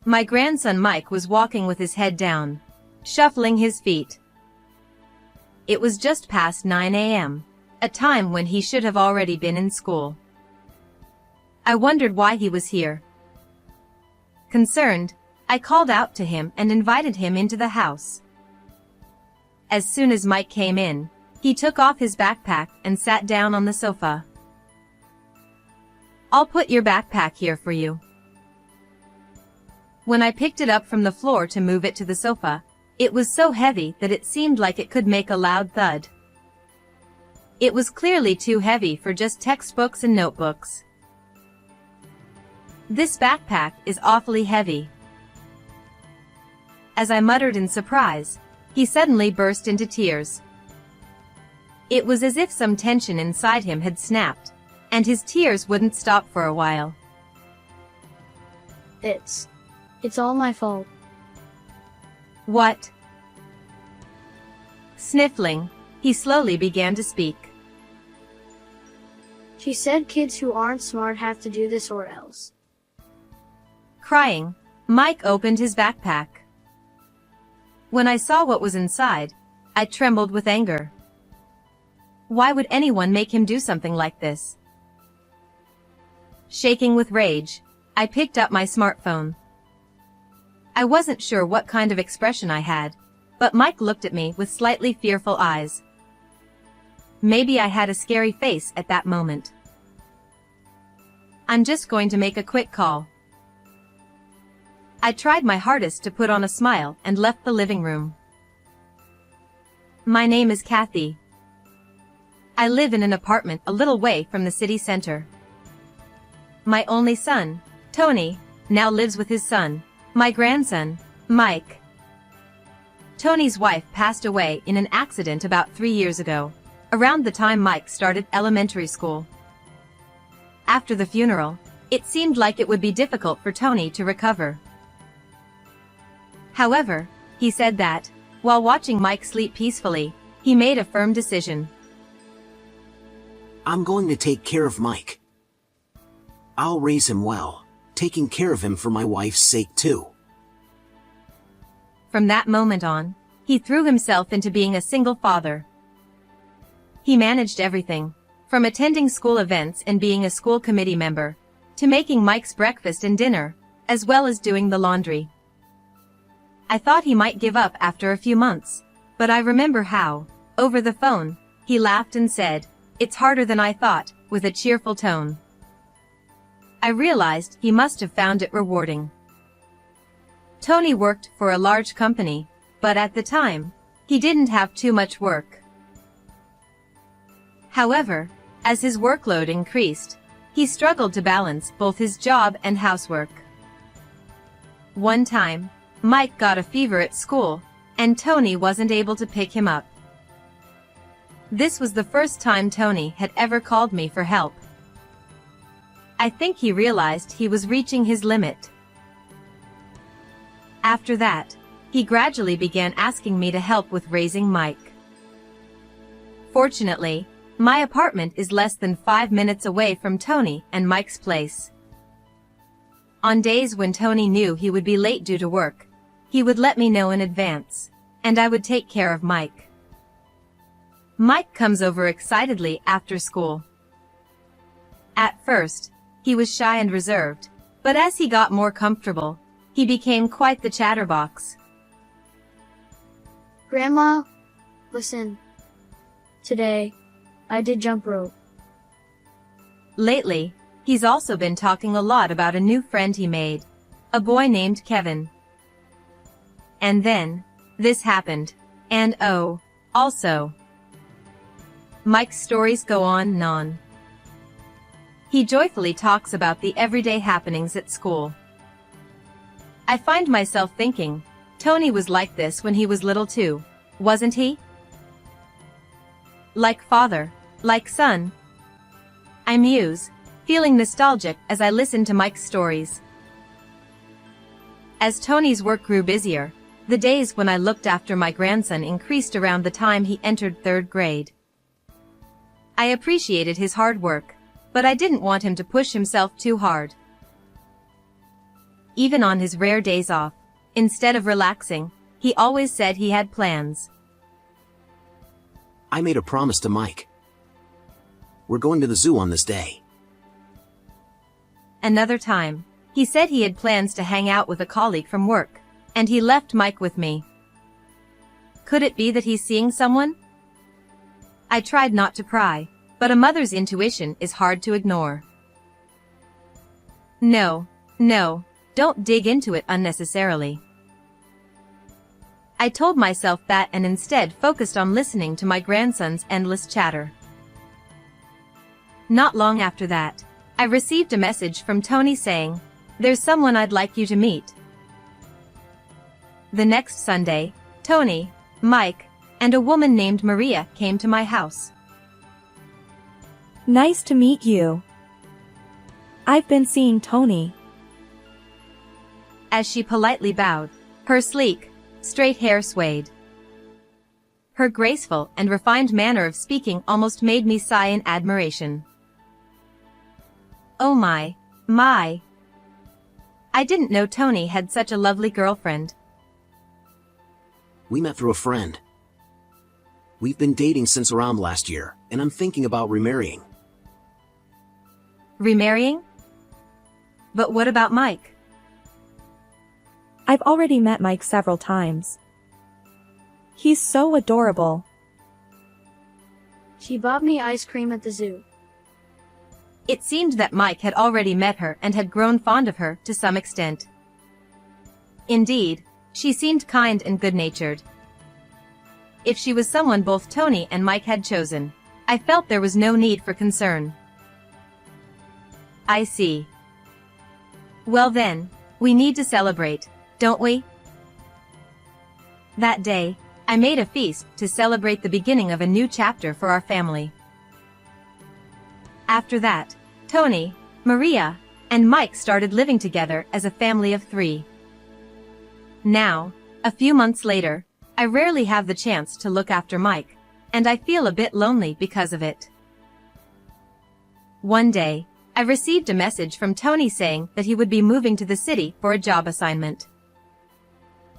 My grandson Mike was walking with his head down, shuffling his feet. It was just past 9 a.m., a time when he should have already been in school. I wondered why he was here. Concerned, I called out to him and invited him into the house. As soon as Mike came in, he took off his backpack and sat down on the sofa. "I'll put your backpack here for you." When I picked it up from the floor to move it to the sofa, it was so heavy that it seemed like it could make a loud thud. It was clearly too heavy for just textbooks and notebooks. "This backpack is awfully heavy." As I muttered in surprise, he suddenly burst into tears. It was as if some tension inside him had snapped, and his tears wouldn't stop for a while. It's all my fault." "What?" Sniffling, he slowly began to speak. She said kids who aren't smart have to do this or else. Crying, Mike opened his backpack. When I saw what was inside, I trembled with anger. Why would anyone make him do something like this? Shaking with rage, I picked up my smartphone. I wasn't sure what kind of expression I had, but Mike looked at me with slightly fearful eyes. Maybe I had a scary face at that moment. "I'm just going to make a quick call." I tried my hardest to put on a smile and left the living room. "My name is Kathy. I live in an apartment a little way from the city center. My only son, Tony, now lives with his son, my grandson, Mike. Tony's wife passed away in an accident about 3 years ago, around the time Mike started elementary school. After the funeral, it seemed like it would be difficult for Tony to recover. However, he said that, while watching Mike sleep peacefully, he made a firm decision. "I'm going to take care of Mike. I'll raise him well, taking care of him for my wife's sake too." From that moment on, he threw himself into being a single father. He managed everything, from attending school events and being a school committee member, to making Mike's breakfast and dinner, as well as doing the laundry. I thought he might give up after a few months, but I remember how, over the phone, he laughed and said, "It's harder than I thought," with a cheerful tone. I realized he must have found it rewarding. Tony worked for a large company, but at the time, he didn't have too much work. However, as his workload increased, he struggled to balance both his job and housework. One time, Mike got a fever at school, and Tony wasn't able to pick him up. This was the first time Tony had ever called me for help. I think he realized he was reaching his limit. After that, he gradually began asking me to help with raising Mike. Fortunately, my apartment is less than 5 minutes away from Tony and Mike's place. On days when Tony knew he would be late due to work, he would let me know in advance, and I would take care of Mike. Mike comes over excitedly after school. At first, he was shy and reserved, but as he got more comfortable, he became quite the chatterbox. "Grandma, listen. Today, I did jump rope." Lately, he's also been talking a lot about a new friend he made, a boy named Kevin. And then, this happened, and also. Mike's stories go on and on. He joyfully talks about the everyday happenings at school. I find myself thinking, Tony was like this when he was little too, wasn't he? Like father, like son. I muse, feeling nostalgic as I listen to Mike's stories. As Tony's work grew busier, the days when I looked after my grandson increased around the time he entered 3rd grade. I appreciated his hard work, but I didn't want him to push himself too hard. even on his rare days off. Instead of relaxing, he always said he had plans. I made a promise to Mike. We're going to the zoo on this day. Another time, he said he had plans to hang out with a colleague from work, and he left Mike with me. Could it be that he's seeing someone? I tried not to pry, but a mother's intuition is hard to ignore. No, don't dig into it unnecessarily. I told myself that and instead focused on listening to my grandson's endless chatter. Not long after that, I received a message from Tony saying, "There's someone I'd like you to meet." The next Sunday, Tony, Mike, and a woman named Maria came to my house. Nice to meet you. I've been seeing Tony. As she politely bowed, her sleek, straight hair swayed. Her graceful and refined manner of speaking almost made me sigh in admiration. Oh my. I didn't know Tony had such a lovely girlfriend. We met through a friend. We've been dating since around last year, and I'm thinking about remarrying. Remarrying? But what about Mike? I've already met Mike several times. He's so adorable. She bought me ice cream at the zoo. It seemed that Mike had already met her and had grown fond of her to some extent. Indeed, she seemed kind and good-natured. If she was someone both Tony and Mike had chosen, I felt there was no need for concern. I see. Well then, we need to celebrate, don't we? That day, I made a feast to celebrate the beginning of a new chapter for our family. After that, Tony, Maria, and Mike started living together as a family of 3. Now, a few months later, I rarely have the chance to look after Mike, and I feel a bit lonely because of it. One day, I received a message from Tony saying that he would be moving to the city for a job assignment.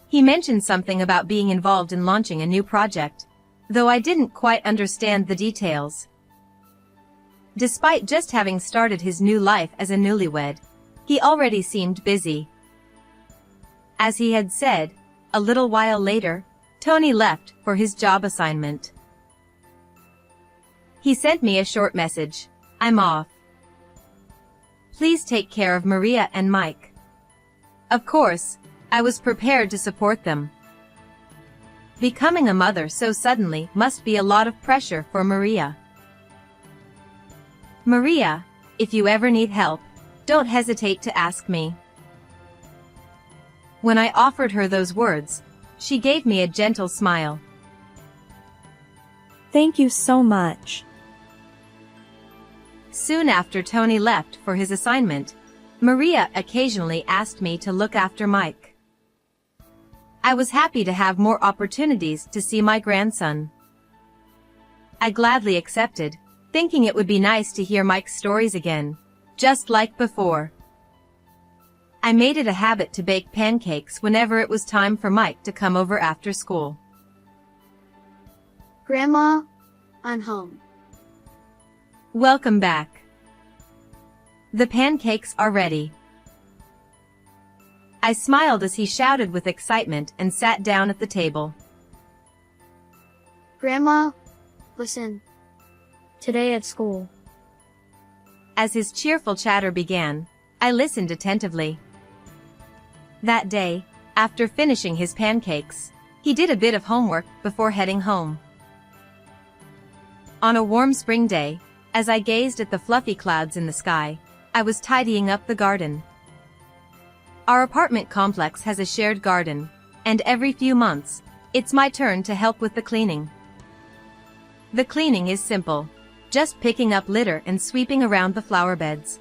He mentioned something about being involved in launching a new project, though I didn't quite understand the details. Despite just having started his new life as a newlywed, he already seemed busy. As he had said, a little while later, Tony left for his job assignment. He sent me a short message, "I'm off. Please take care of Maria and Mike." Of course, I was prepared to support them. Becoming a mother so suddenly must be a lot of pressure for Maria. Maria, if you ever need help, don't hesitate to ask me. When I offered her those words, she gave me a gentle smile. Thank you so much. Soon after Tony left for his assignment, Maria occasionally asked me to look after Mike. I was happy to have more opportunities to see my grandson. I gladly accepted, thinking it would be nice to hear Mike's stories again, just like before. I made it a habit to bake pancakes whenever it was time for Mike to come over after school. Grandma, I'm home. Welcome back. The pancakes are ready. I smiled as he shouted with excitement and sat down at the table. Grandma, listen. Today at school. As his cheerful chatter began, I listened attentively. That day, after finishing his pancakes, he did a bit of homework before heading home. On a warm spring day, as I gazed at the fluffy clouds in the sky, I was tidying up the garden. Our apartment complex has a shared garden, and every few months, it's my turn to help with the cleaning. The cleaning is simple, just picking up litter and sweeping around the flower beds.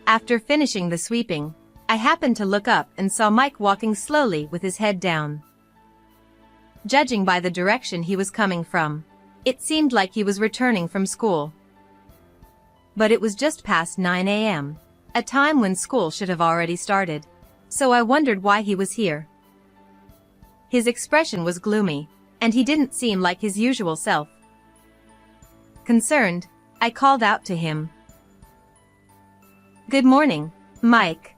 After finishing the sweeping, I happened to look up and saw Mike walking slowly with his head down. Judging by the direction he was coming from, it seemed like he was returning from school. But it was just past 9 a.m., a time when school should have already started. So I wondered why he was here. His expression was gloomy, and he didn't seem like his usual self. Concerned, I called out to him. "Good morning, Mike.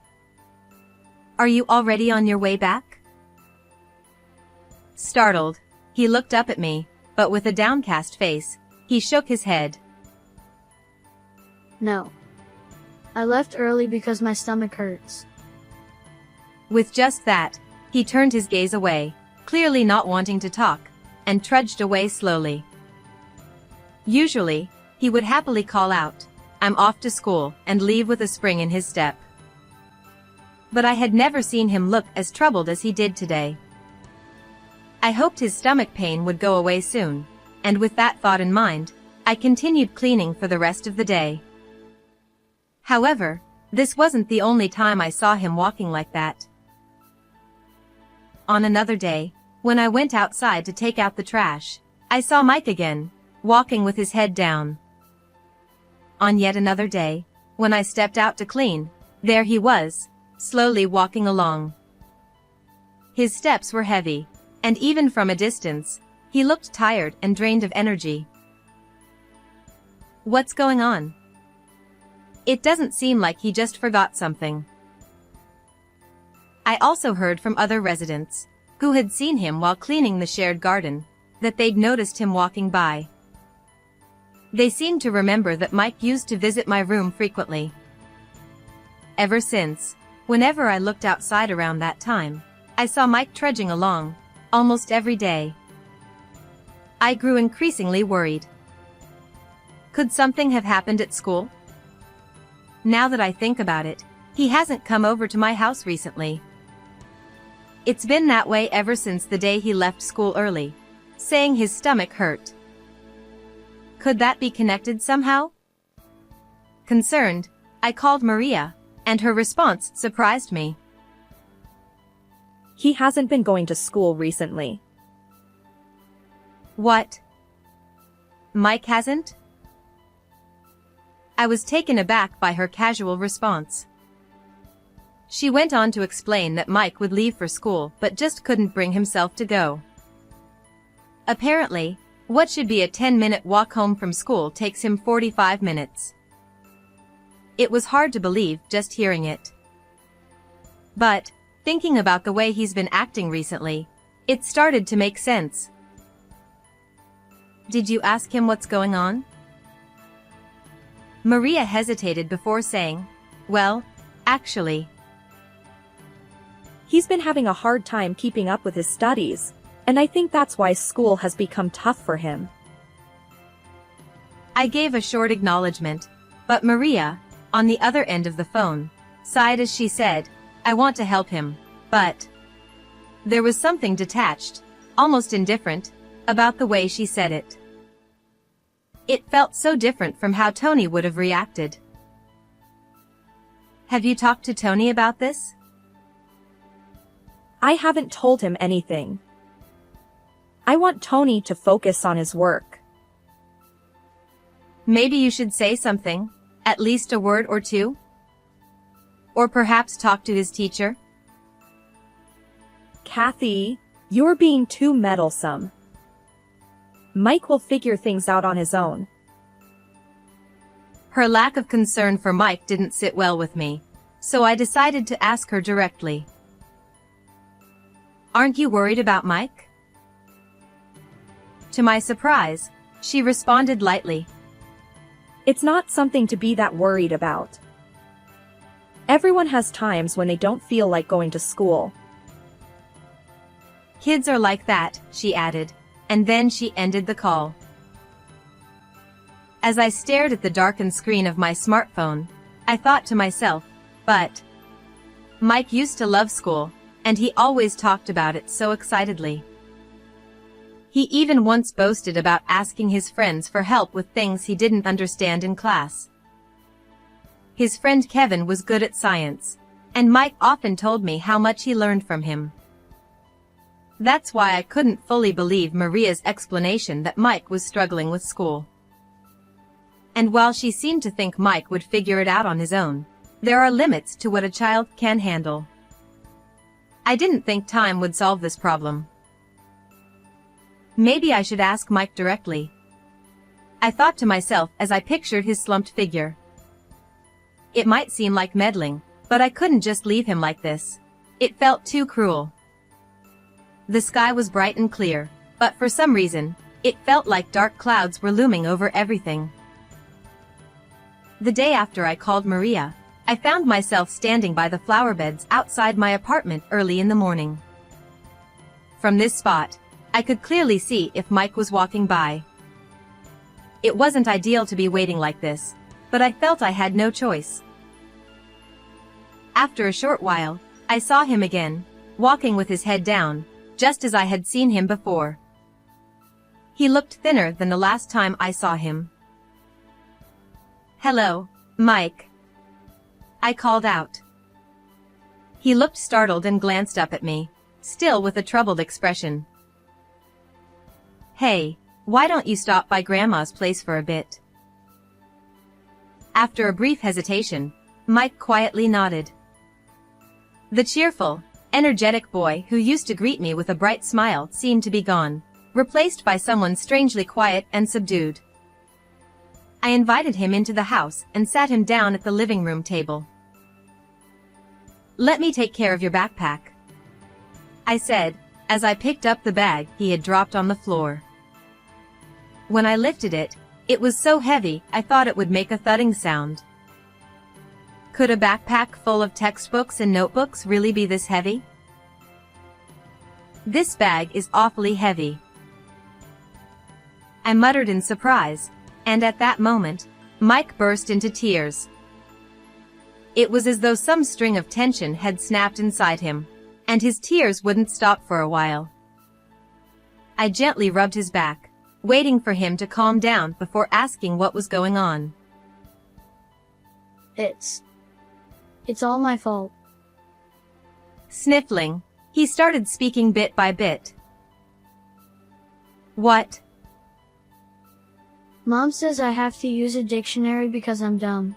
Are you already on your way back?" Startled, he looked up at me, but with a downcast face, he shook his head. No. I left early because my stomach hurts. With just that, he turned his gaze away, clearly not wanting to talk, and trudged away slowly. Usually, he would happily call out, "I'm off to school," and leave with a spring in his step. But I had never seen him look as troubled as he did today. I hoped his stomach pain would go away soon, and with that thought in mind, I continued cleaning for the rest of the day. However, this wasn't the only time I saw him walking like that. On another day, when I went outside to take out the trash, I saw Mike again, walking with his head down. On yet another day, when I stepped out to clean, there he was, slowly walking along. His steps were heavy, and even from a distance, he looked tired and drained of energy. What's going on? It doesn't seem like he just forgot something. I also heard from other residents, who had seen him while cleaning the shared garden, that they'd noticed him walking by. They seemed to remember that Mike used to visit my room frequently. Ever since, whenever I looked outside around that time, I saw Mike trudging along, almost every day. I grew increasingly worried. Could something have happened at school? Now that I think about it, he hasn't come over to my house recently. It's been that way ever since the day he left school early, saying his stomach hurt. Could that be connected somehow? Concerned, I called Maria, and her response surprised me. He hasn't been going to school recently. What? Mike hasn't? I was taken aback by her casual response. She went on to explain that Mike would leave for school but just couldn't bring himself to go. Apparently, what should be a 10-minute walk home from school takes him 45 minutes. It was hard to believe just hearing it. But, thinking about the way he's been acting recently, it started to make sense. Did you ask him what's going on? Maria hesitated before saying, "Well, actually." He's been having a hard time keeping up with his studies, and I think that's why school has become tough for him. I gave a short acknowledgement, but Maria, on the other end of the phone, sighed as she said, "I want to help him, but..." There was something detached, almost indifferent, about the way she said it. It felt so different from how Tony would have reacted. Have you talked to Tony about this? I haven't told him anything. I want Tony to focus on his work. Maybe you should say something, at least a word or two? Or perhaps talk to his teacher? Kathy, you're being too meddlesome. Mike will figure things out on his own. Her lack of concern for Mike didn't sit well with me, so I decided to ask her directly. Aren't you worried about Mike? To my surprise, she responded lightly. It's not something to be that worried about. Everyone has times when they don't feel like going to school. Kids are like that, she added, and then she ended the call. As I stared at the darkened screen of my smartphone, I thought to myself, but Mike used to love school, and he always talked about it so excitedly. He even once boasted about asking his friends for help with things he didn't understand in class. His friend Kevin was good at science, and Mike often told me how much he learned from him. That's why I couldn't fully believe Maria's explanation that Mike was struggling with school. And while she seemed to think Mike would figure it out on his own, There are limits to what a child can handle. I didn't think time would solve this problem. Maybe I should ask Mike directly. I thought to myself as I pictured his slumped figure. It might seem like meddling, but I couldn't just leave him like this. It felt too cruel. The sky was bright and clear, but for some reason, it felt like dark clouds were looming over everything. The day after I called Maria, I found myself standing by the flower beds outside my apartment early in the morning. From this spot, I could clearly see if Mike was walking by. It wasn't ideal to be waiting like this, but I felt I had no choice. After a short while, I saw him again, walking with his head down, just as I had seen him before. He looked thinner than the last time I saw him. "Hello, Mike," I called out. He looked startled and glanced up at me, still with a troubled expression. "Hey, why don't you stop by Grandma's place for a bit?" After a brief hesitation, Mike quietly nodded. The cheerful, energetic boy who used to greet me with a bright smile seemed to be gone, replaced by someone strangely quiet and subdued. I invited him into the house and sat him down at the living room table. "Let me take care of your backpack," I said, as I picked up the bag he had dropped on the floor. When I lifted it, it was so heavy I thought it would make a thudding sound. Could a backpack full of textbooks and notebooks really be this heavy? "This bag is awfully heavy," I muttered in surprise, and at that moment, Mike burst into tears. It was as though some string of tension had snapped inside him, and his tears wouldn't stop for a while. I gently rubbed his back, waiting for him to calm down before asking what was going on. It's all my fault. Sniffling, he started speaking bit by bit. "What?" Mom says I have to use a dictionary because I'm dumb.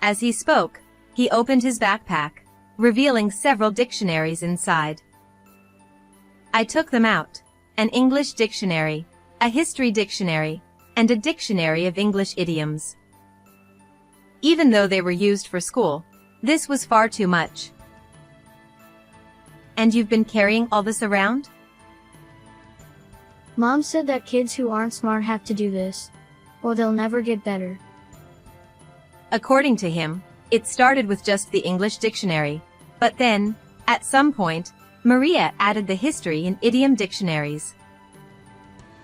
As he spoke, he opened his backpack, revealing several dictionaries inside. I took them out: an English dictionary, a history dictionary, and a dictionary of English idioms. Even though they were used for school, this was far too much. "And you've been carrying all this around?" Mom said that kids who aren't smart have to do this, or they'll never get better. According to him, it started with just the English dictionary, but then, at some point, Maria added the history and idiom dictionaries.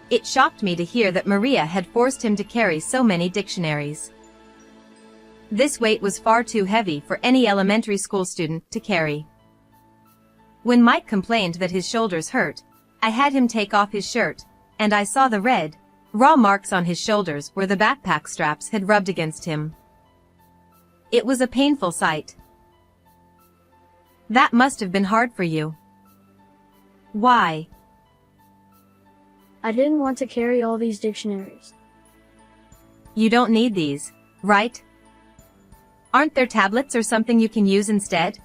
It shocked me to hear that Maria had forced him to carry so many dictionaries. This weight was far too heavy for any elementary school student to carry. When Mike complained that his shoulders hurt, I had him take off his shirt, and I saw the red, raw marks on his shoulders where the backpack straps had rubbed against him. It was a painful sight. "That must have been hard for you." "Why?" I didn't want to carry all these dictionaries. "You don't need these, right? Aren't there tablets or something you can use instead?"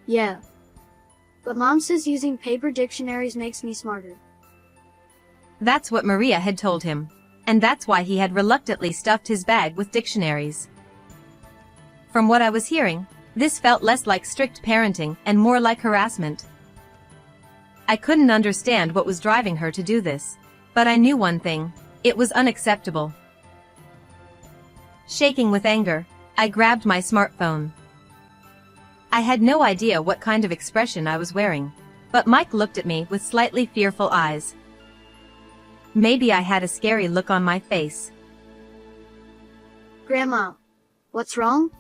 Yeah. But Mom says using paper dictionaries makes me smarter. That's what Maria had told him, and that's why he had reluctantly stuffed his bag with dictionaries. From what I was hearing, this felt less like strict parenting and more like harassment. I couldn't understand what was driving her to do this, but I knew one thing: it was unacceptable. Shaking with anger, I grabbed my smartphone. I had no idea what kind of expression I was wearing, but Mike looked at me with slightly fearful eyes. Maybe I had a scary look on my face. "Grandma, what's wrong?"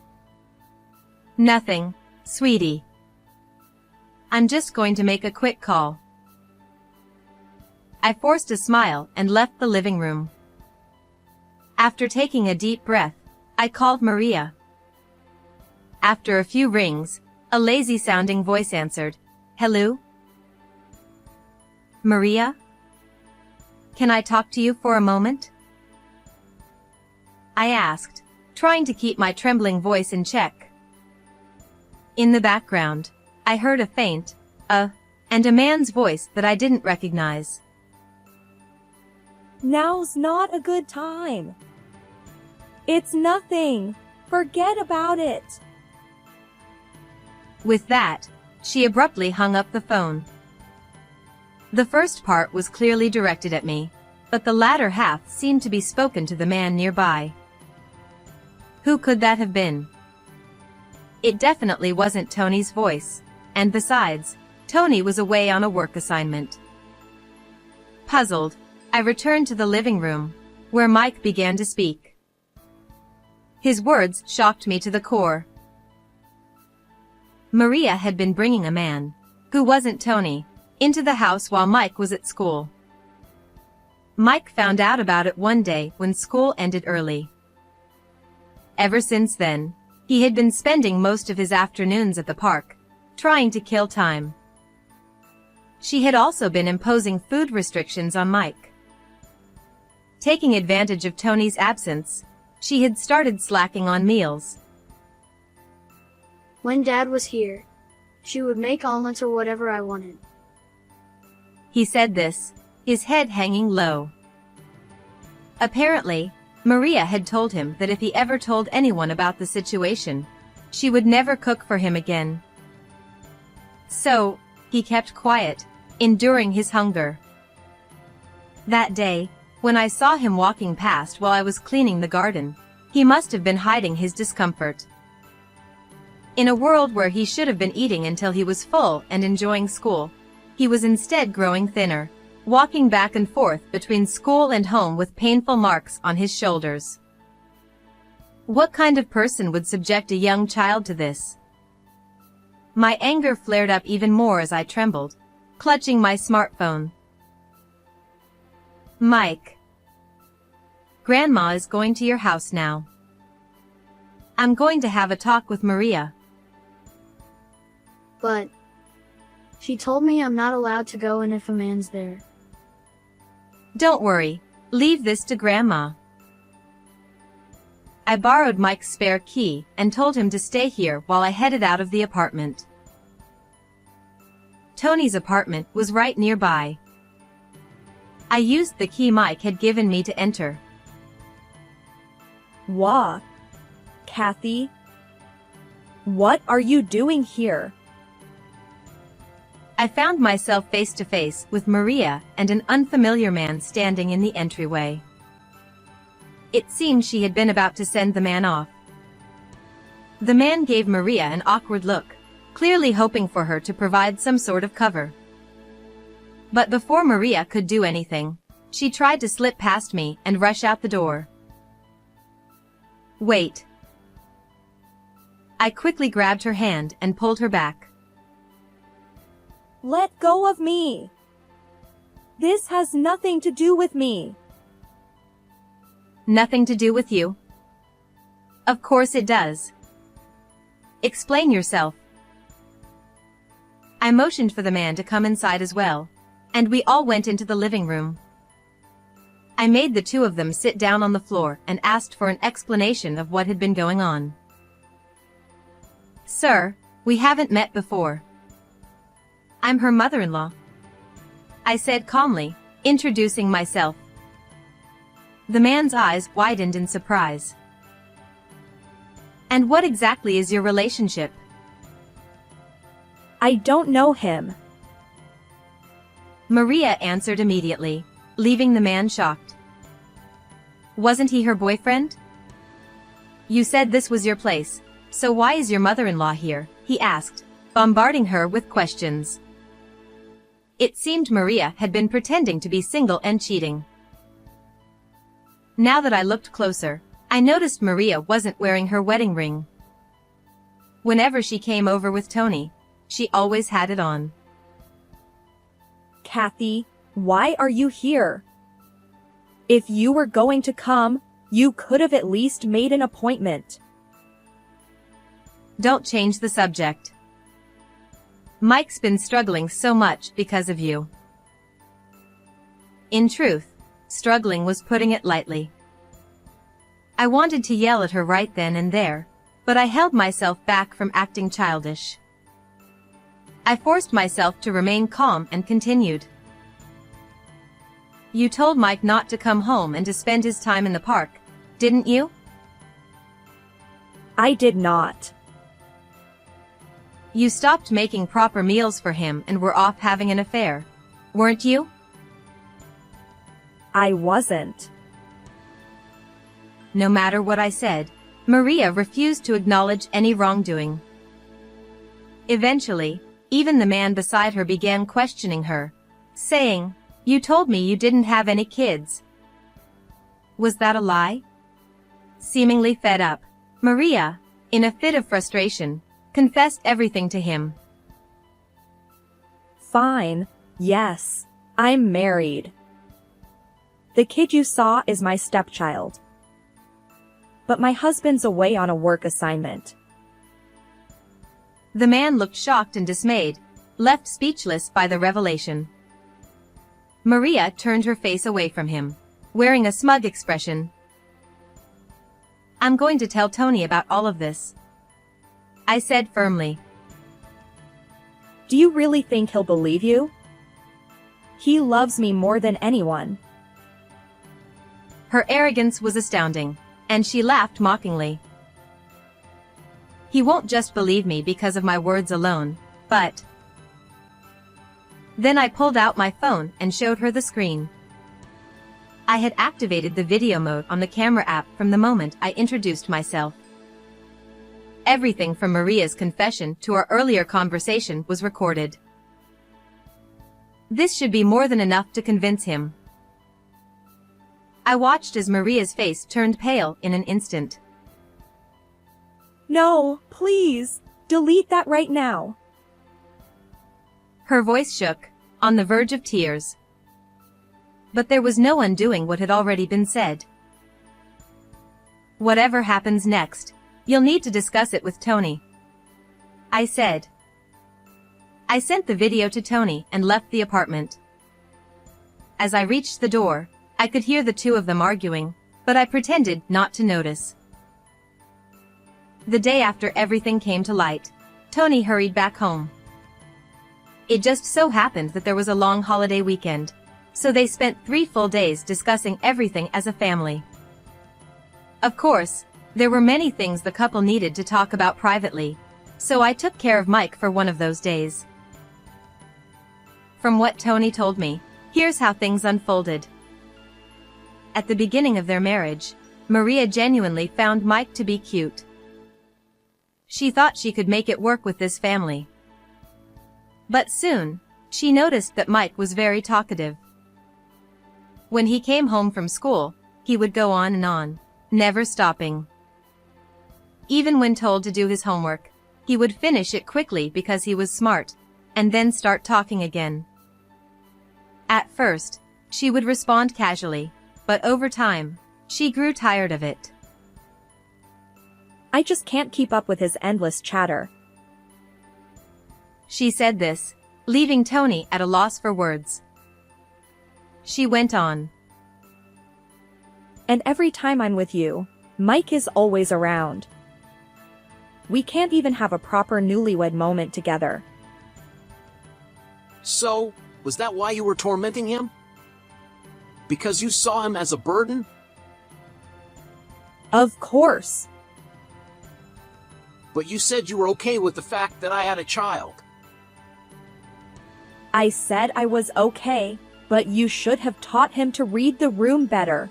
"Nothing, sweetie. I'm just going to make a quick call." I forced a smile and left the living room. After taking a deep breath, I called Maria. After a few rings, a lazy-sounding voice answered. "Hello? Maria? Can I talk to you for a moment?" I asked, trying to keep my trembling voice in check. In the background, I heard a faint, and a man's voice that I didn't recognize. Now's not a good time. It's nothing. Forget about it. With that, she abruptly hung up the phone. The first part was clearly directed at me, but the latter half seemed to be spoken to the man nearby. Who could that have been? It definitely wasn't Tony's voice, and besides, Tony was away on a work assignment. Puzzled, I returned to the living room, where Mike began to speak. His words shocked me to the core. Maria had been bringing a man, who wasn't Tony, into the house while Mike was at school. Mike found out about it one day when school ended early. Ever since then, he had been spending most of his afternoons at the park, trying to kill time. She had also been imposing food restrictions on Mike. Taking advantage of Tony's absence, she had started slacking on meals. When Dad was here, she would make omelets or whatever I wanted. He said this, his head hanging low. Apparently, Maria had told him that if he ever told anyone about the situation, she would never cook for him again. So, he kept quiet, enduring his hunger. That day, when I saw him walking past while I was cleaning the garden, he must have been hiding his discomfort. In a world where he should have been eating until he was full and enjoying school, he was instead growing thinner, walking back and forth between school and home with painful marks on his shoulders. What kind of person would subject a young child to this? My anger flared up even more as I trembled, clutching my smartphone. Mike. Grandma is going to your house now. I'm going to have a talk with Maria. But she told me I'm not allowed to go in if a man's there. Don't worry, leave this to Grandma. I borrowed Mike's spare key and told him to stay here while I headed out of the apartment. Tony's apartment was right nearby. I used the key Mike had given me to enter. Wah. Kathy? What are you doing here? I found myself face to face with Maria and an unfamiliar man standing in the entryway. It seemed she had been about to send the man off. The man gave Maria an awkward look, clearly hoping for her to provide some sort of cover. But before Maria could do anything, she tried to slip past me and rush out the door. Wait. I quickly grabbed her hand and pulled her back. Let go of me. This has nothing to do with me. Nothing to do with you? Of course it does. Explain yourself. I motioned for the man to come inside as well, and we all went into the living room. I made the two of them sit down on the floor and asked for an explanation of what had been going on. Sir, we haven't met before. I'm her mother-in-law, I said calmly, introducing myself. The man's eyes widened in surprise. And what exactly is your relationship? I don't know him. Maria answered immediately, leaving the man shocked. Wasn't he her boyfriend? You said this was your place, so why is your mother-in-law here? He asked, bombarding her with questions. It seemed Maria had been pretending to be single and cheating. Now that I looked closer, I noticed Maria wasn't wearing her wedding ring. Whenever she came over with Tony, she always had it on. Kathy, why are you here? If you were going to come, you could have at least made an appointment. Don't change the subject. Mike's been struggling so much because of you. In truth, struggling was putting it lightly. I wanted to yell at her right then and there, but I held myself back from acting childish. I forced myself to remain calm and continued. You told Mike not to come home and to spend his time in the park, didn't you? I did not. You stopped making proper meals for him and were off having an affair, weren't you? I wasn't. No matter what I said, Maria refused to acknowledge any wrongdoing. Eventually, even the man beside her began questioning her, saying, "You told me you didn't have any kids. Was that a lie?" Seemingly fed up, Maria, in a fit of frustration, confessed everything to him. Fine, yes, I'm married. The kid you saw is my stepchild. But my husband's away on a work assignment. The man looked shocked and dismayed, left speechless by the revelation. Maria turned her face away from him, wearing a smug expression. "I'm going to tell Tony about all of this," I said firmly. Do you really think he'll believe you? He loves me more than anyone. Her arrogance was astounding, and she laughed mockingly. He won't just believe me because of my words alone, but... Then I pulled out my phone and showed her the screen. I had activated the video mode on the camera app from the moment I introduced myself. Everything from Maria's confession to our earlier conversation was recorded. This should be more than enough to convince him. I watched as Maria's face turned pale in an instant. No, please, delete that right now. Her voice shook, on the verge of tears. But there was no undoing what had already been said. Whatever happens next, you'll need to discuss it with Tony, I said. I sent the video to Tony and left the apartment. As I reached the door, I could hear the two of them arguing, but I pretended not to notice. The day after everything came to light, Tony hurried back home. It just so happened that there was a long holiday weekend, so they spent 3 full days discussing everything as a family. Of course, there were many things the couple needed to talk about privately, so I took care of Mike for one of those days. From what Tony told me, here's how things unfolded. At the beginning of their marriage, Maria genuinely found Mike to be cute. She thought she could make it work with this family. But soon, she noticed that Mike was very talkative. When he came home from school, he would go on and on, never stopping. Even when told to do his homework, he would finish it quickly because he was smart, and then start talking again. At first, she would respond casually, but over time, she grew tired of it. I just can't keep up with his endless chatter. She said this, leaving Tony at a loss for words. She went on. And every time I'm with you, Mike is always around. We can't even have a proper newlywed moment together. So, was that why you were tormenting him? Because you saw him as a burden? Of course. But you said you were okay with the fact that I had a child. I said I was okay, but you should have taught him to read the room better.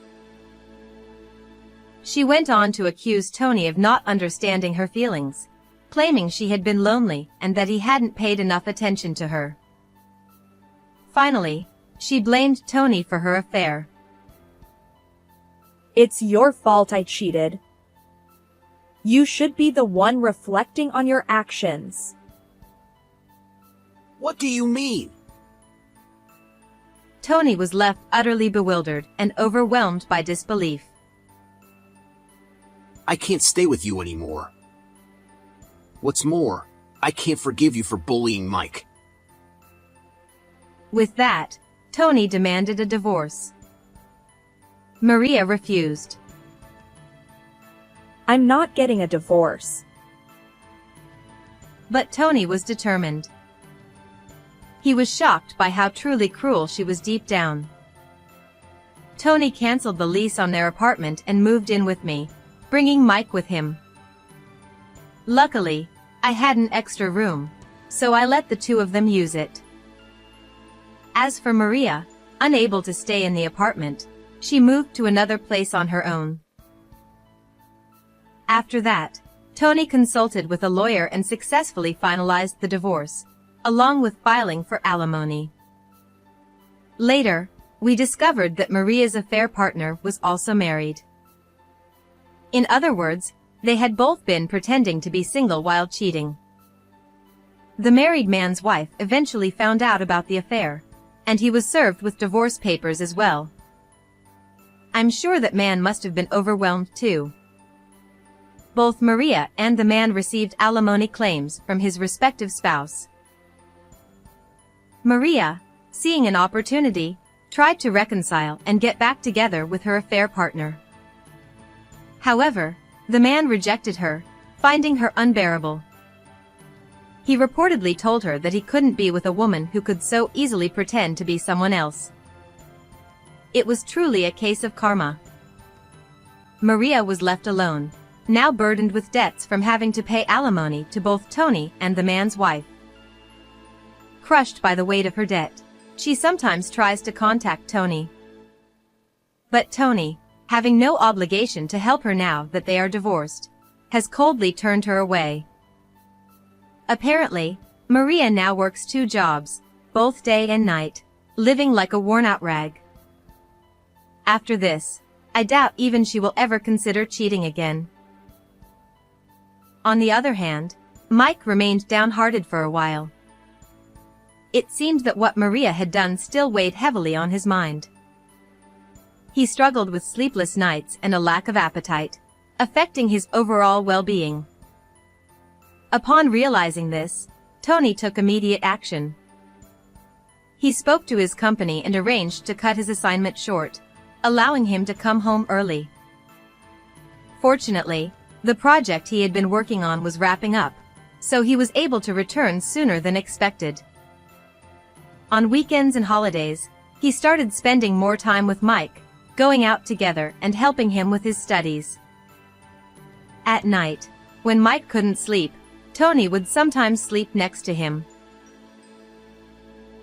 She went on to accuse Tony of not understanding her feelings, claiming she had been lonely and that he hadn't paid enough attention to her. Finally, she blamed Tony for her affair. It's your fault I cheated. You should be the one reflecting on your actions. What do you mean? Tony was left utterly bewildered and overwhelmed by disbelief. I can't stay with you anymore. What's more, I can't forgive you for bullying Mike. With that, Tony demanded a divorce. Maria refused. I'm not getting a divorce. But Tony was determined. He was shocked by how truly cruel she was deep down. Tony canceled the lease on their apartment and moved in with me, bringing Mike with him. Luckily, I had an extra room, so I let the two of them use it. As for Maria, unable to stay in the apartment, she moved to another place on her own. After that, Tony consulted with a lawyer and successfully finalized the divorce, along with filing for alimony. Later, we discovered that Maria's affair partner was also married. In other words, they had both been pretending to be single while cheating. The married man's wife eventually found out about the affair, and he was served with divorce papers as well. I'm sure that man must have been overwhelmed too. Both Maria and the man received alimony claims from his respective spouse. Maria, seeing an opportunity, tried to reconcile and get back together with her affair partner. However, the man rejected her, finding her unbearable. He reportedly told her that he couldn't be with a woman who could so easily pretend to be someone else. It was truly a case of karma. Maria was left alone, now burdened with debts from having to pay alimony to both Tony and the man's wife. Crushed by the weight of her debt, she sometimes tries to contact Tony. But Tony, having no obligation to help her now that they are divorced, has coldly turned her away. Apparently, Maria now works 2 jobs, both day and night, living like a worn-out rag. After this, I doubt even she will ever consider cheating again. On the other hand, Mike remained downhearted for a while. It seemed that what Maria had done still weighed heavily on his mind. He struggled with sleepless nights and a lack of appetite, affecting his overall well-being. Upon realizing this, Tony took immediate action. He spoke to his company and arranged to cut his assignment short, allowing him to come home early. Fortunately, the project he had been working on was wrapping up, so he was able to return sooner than expected. On weekends and holidays, he started spending more time with Mike, going out together and helping him with his studies. At night, when Mike couldn't sleep, Tony would sometimes sleep next to him.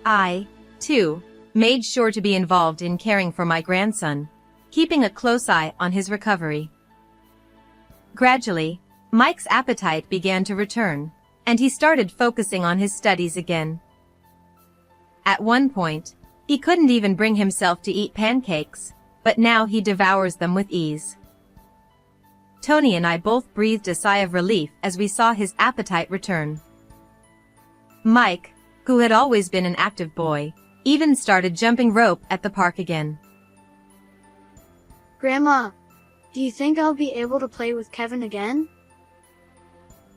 I, too, made sure to be involved in caring for my grandson, keeping a close eye on his recovery. Gradually, Mike's appetite began to return, and he started focusing on his studies again. At one point, he couldn't even bring himself to eat pancakes, but now he devours them with ease. Tony and I both breathed a sigh of relief as we saw his appetite return. Mike, who had always been an active boy, even started jumping rope at the park again. Grandma, do you think I'll be able to play with Kevin again?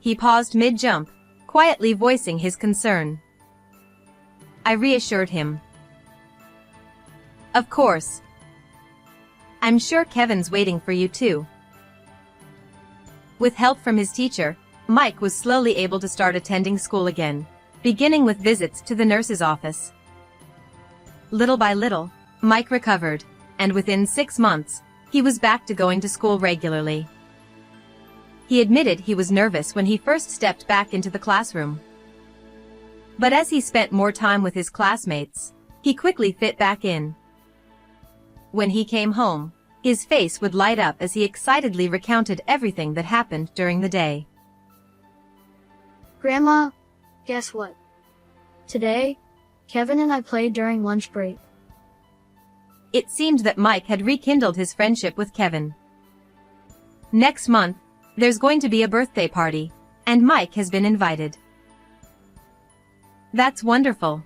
He paused mid-jump, quietly voicing his concern. I reassured him. Of course. I'm sure Kevin's waiting for you too. With help from his teacher, Mike was slowly able to start attending school again, beginning with visits to the nurse's office. Little by little, Mike recovered, and within 6 months, he was back to going to school regularly. He admitted he was nervous when he first stepped back into the classroom. But as he spent more time with his classmates, he quickly fit back in. When he came home, his face would light up as he excitedly recounted everything that happened during the day. Grandma, guess what? Today, Kevin and I played during lunch break. It seemed that Mike had rekindled his friendship with Kevin. Next month, there's going to be a birthday party, and Mike has been invited. That's wonderful.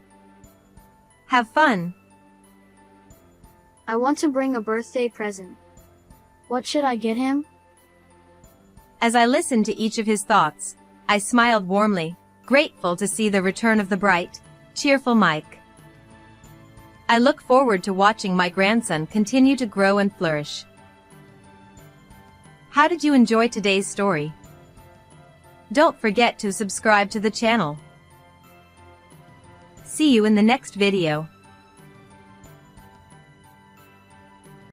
Have fun. I want to bring a birthday present. What should I get him? As I listened to each of his thoughts, I smiled warmly, grateful to see the return of the bright, cheerful Mike. I look forward to watching my grandson continue to grow and flourish. How did you enjoy today's story? Don't forget to subscribe to the channel. See you in the next video.